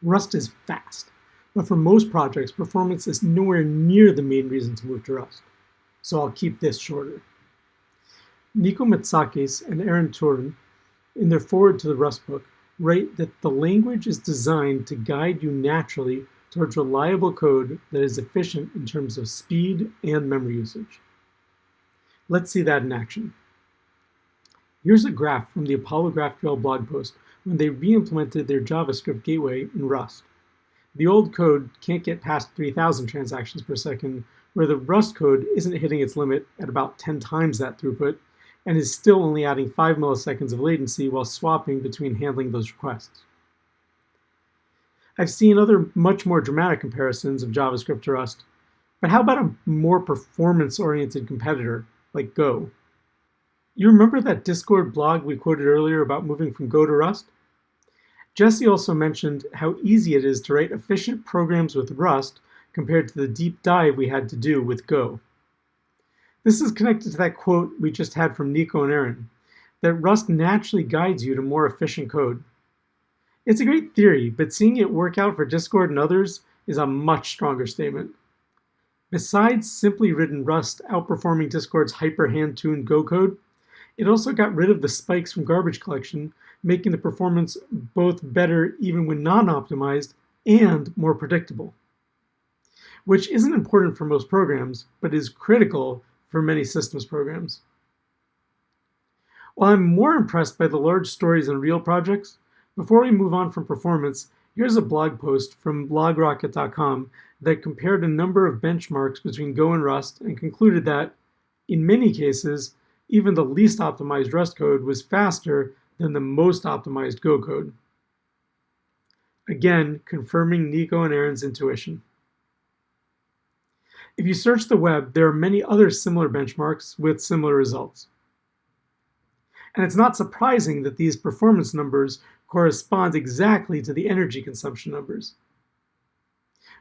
Rust is fast, but for most projects, performance is nowhere near the main reason to move to Rust. So I'll keep this shorter. Nico Matsakis and Aaron Turin, in their foreword to the Rust book, write that the language is designed to guide you naturally towards reliable code that is efficient in terms of speed and memory usage. Let's see that in action. Here's a graph from the Apollo GraphQL blog post when they re-implemented their JavaScript gateway in Rust. The old code can't get past 3,000 transactions per second, where the Rust code isn't hitting its limit at about 10 times that throughput, and is still only adding 5 milliseconds of latency while swapping between handling those requests. I've seen other much more dramatic comparisons of JavaScript to Rust, but how about a more performance-oriented competitor like Go? You remember that Discord blog we quoted earlier about moving from Go to Rust? Jesse also mentioned how easy it is to write efficient programs with Rust compared to the deep dive we had to do with Go. This is connected to that quote we just had from Nico and Aaron, that Rust naturally guides you to more efficient code. It's a great theory, but seeing it work out for Discord and others is a much stronger statement. Besides simply written Rust outperforming Discord's hyper hand-tuned Go code, it also got rid of the spikes from garbage collection, making the performance both better even when non-optimized and more predictable. Which isn't important for most programs, but is critical for many systems programs. While I'm more impressed by the large stories and real projects, before we move on from performance, here's a blog post from blogrocket.com that compared a number of benchmarks between Go and Rust and concluded that, in many cases, even the least optimized Rust code was faster than the most optimized Go code. Again, confirming Nico and Aaron's intuition. If you search the web, there are many other similar benchmarks with similar results. And it's not surprising that these performance numbers correspond exactly to the energy consumption numbers.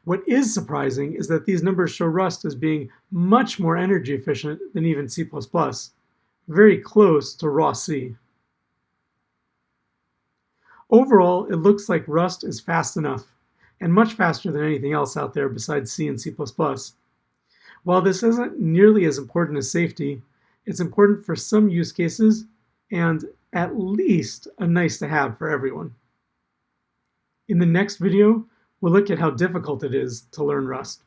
What is surprising is that these numbers show Rust as being much more energy efficient than even C++, very close to raw C. Overall, it looks like Rust is fast enough, and much faster than anything else out there besides C and C++. While this isn't nearly as important as safety, it's important for some use cases and at least a nice to have for everyone. In the next video, we'll look at how difficult it is to learn Rust.